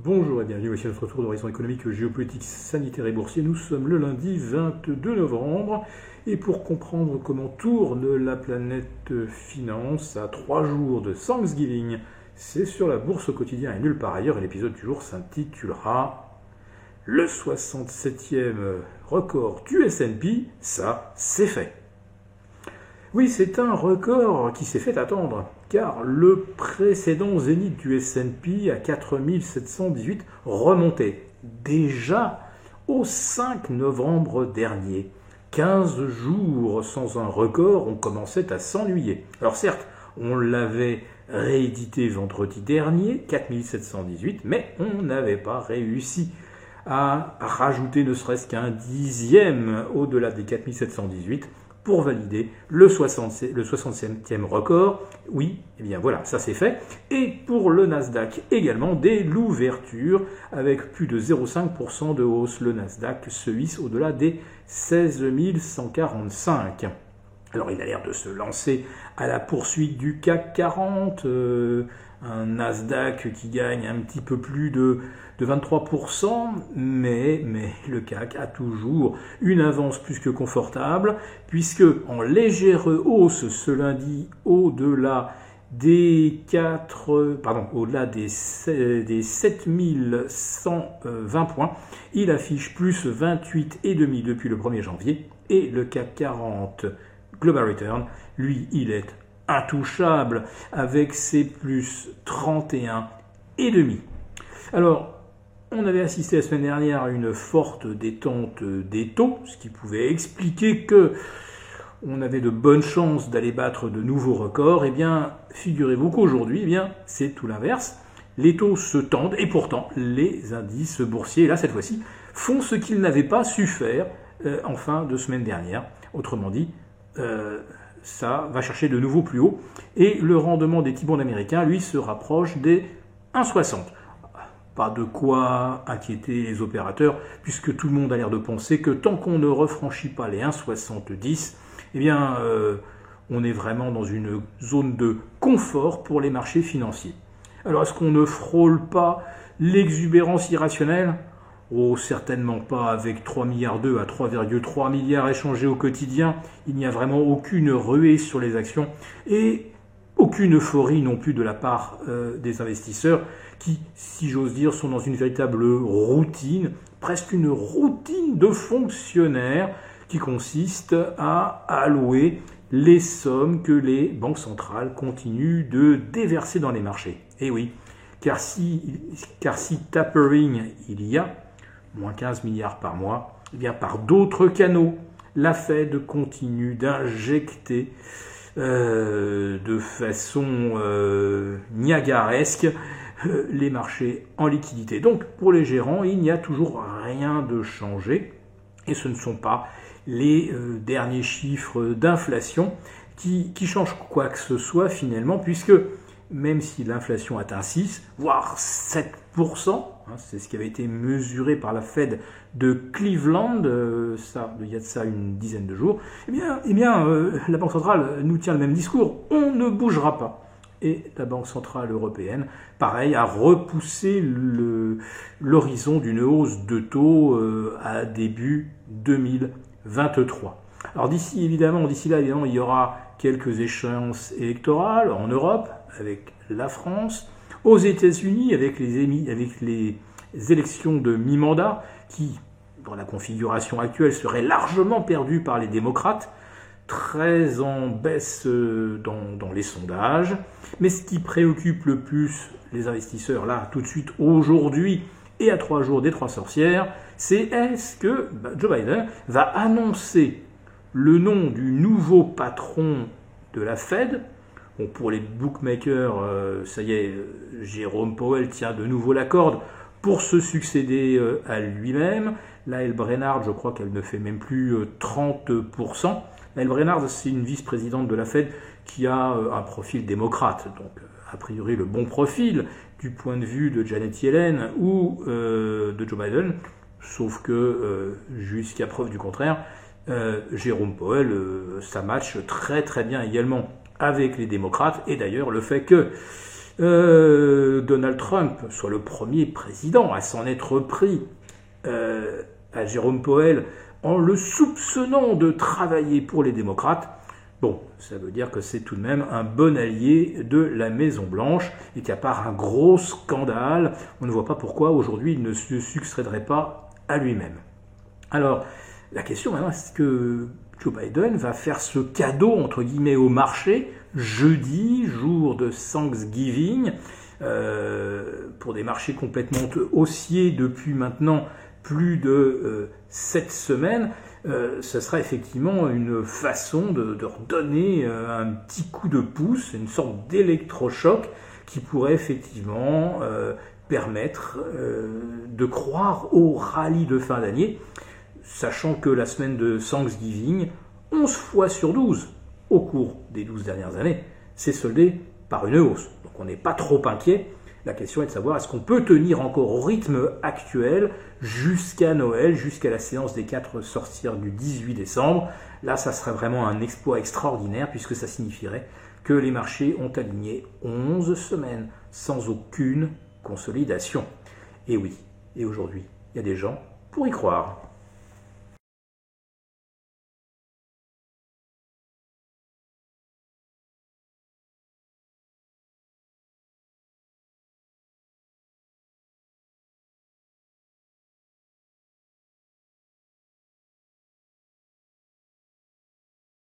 Bonjour et bienvenue, voici notre tour d'horizon économique, géopolitique, sanitaire et boursier. Nous sommes le lundi 22 novembre et pour comprendre comment tourne la planète finance à 3 jours de Thanksgiving, c'est sur la bourse au quotidien et nulle part ailleurs. Et l'épisode du jour s'intitulera « Le 67e record du S&P, ça c'est fait ». Oui, c'est un record qui s'est fait attendre, car le précédent zénith du S&P à 4718 remontait déjà au 5 novembre dernier. 15 jours sans un record, on commençait à s'ennuyer. Alors certes, on l'avait réédité vendredi dernier, 4718, mais on n'avait pas réussi à rajouter ne serait-ce qu'un dixième au-delà des 4718 pour valider le 67e record. Oui, eh bien voilà, ça c'est fait. Et pour le Nasdaq également, dès l'ouverture, avec plus de 0,5% de hausse, le Nasdaq se hisse au-delà des 16 145. Alors il a l'air de se lancer à la poursuite du CAC 40, un Nasdaq qui gagne un petit peu plus de 23%, mais le CAC a toujours une avance plus que confortable, puisque en légère hausse ce lundi au-delà des 7120 points, il affiche plus 28,5 depuis le 1er janvier, et le CAC 40 Global Return, lui, il est intouchable avec ses plus 31,5. Alors, on avait assisté la semaine dernière à une forte détente des taux, ce qui pouvait expliquer que on avait de bonnes chances d'aller battre de nouveaux records. Eh bien, figurez-vous qu'aujourd'hui, eh bien, c'est tout l'inverse. Les taux se tendent et pourtant, les indices boursiers, là, cette fois-ci, font ce qu'ils n'avaient pas su faire en fin de semaine dernière. Autrement dit, ça va chercher de nouveau plus haut. Et le rendement des T-bonds américains, lui, se rapproche des 1,60. Pas de quoi inquiéter les opérateurs, puisque tout le monde a l'air de penser que tant qu'on ne refranchit pas les 1,70, eh bien, on est vraiment dans une zone de confort pour les marchés financiers. Alors, est-ce qu'on ne frôle pas l'exubérance irrationnelle ? Oh, certainement pas. Avec 3,2 milliards à 3,3 milliards échangés au quotidien, il n'y a vraiment aucune ruée sur les actions et aucune euphorie non plus de la part des investisseurs qui, si j'ose dire, sont dans une véritable routine, presque une routine de fonctionnaires qui consiste à allouer les sommes que les banques centrales continuent de déverser dans les marchés. Et oui, car si tapering il y a, moins 15 milliards par mois, eh bien par d'autres canaux, la Fed continue d'injecter de façon niagaresque les marchés en liquidité. Donc pour les gérants, il n'y a toujours rien de changé et ce ne sont pas les derniers chiffres d'inflation qui changent quoi que ce soit finalement, puisque même si l'inflation atteint 6, voire 7%, c'est ce qui avait été mesuré par la Fed de Cleveland, il y a de ça une dizaine de jours, eh bien, la Banque centrale nous tient le même discours, on ne bougera pas. Et la Banque centrale européenne, pareil, a repoussé l'horizon d'une hausse de taux à début 2023. Alors d'ici là, il y aura quelques échéances électorales en Europe, avec la France, aux États-Unis, avec les élections de mi-mandat, qui, dans la configuration actuelle, seraient largement perdues par les démocrates, très en baisse dans les sondages. Mais ce qui préoccupe le plus les investisseurs, là, tout de suite, aujourd'hui, et à 3 jours des 3 sorcières, c'est est-ce que Joe Biden va annoncer le nom du nouveau patron de la Fed. Bon, pour les bookmakers, ça y est, Jérôme Powell tient de nouveau la corde pour se succéder à lui-même. Lael Brainard, je crois qu'elle ne fait même plus 30%. Lael Brainard, c'est une vice-présidente de la Fed qui a un profil démocrate, donc a priori le bon profil du point de vue de Janet Yellen ou de Joe Biden, sauf que jusqu'à preuve du contraire, Jérôme Powell, ça match très très bien également avec les démocrates, et d'ailleurs le fait que Donald Trump soit le premier président à s'en être pris à Jérôme Powell en le soupçonnant de travailler pour les démocrates, bon, ça veut dire que c'est tout de même un bon allié de la Maison-Blanche et qu'à part un gros scandale, on ne voit pas pourquoi aujourd'hui il ne se succéderait pas à lui-même. Alors, la question maintenant, est-ce que Joe Biden va faire ce cadeau, entre guillemets, au marché, jeudi, jour de Thanksgiving, pour des marchés complètement haussiers depuis maintenant plus de 7 semaines, ce sera effectivement une façon de redonner un petit coup de pouce, une sorte d'électrochoc qui pourrait effectivement permettre de croire au rallye de fin d'année, sachant que la semaine de Thanksgiving, 11 fois sur 12 au cours des 12 dernières années, s'est soldée par une hausse. Donc on n'est pas trop inquiet. La question est de savoir est-ce qu'on peut tenir encore au rythme actuel jusqu'à Noël, jusqu'à la séance des 4 sorcières du 18 décembre. Là, ça serait vraiment un exploit extraordinaire puisque ça signifierait que les marchés ont aligné 11 semaines sans aucune consolidation. Et oui, et aujourd'hui, il y a des gens pour y croire.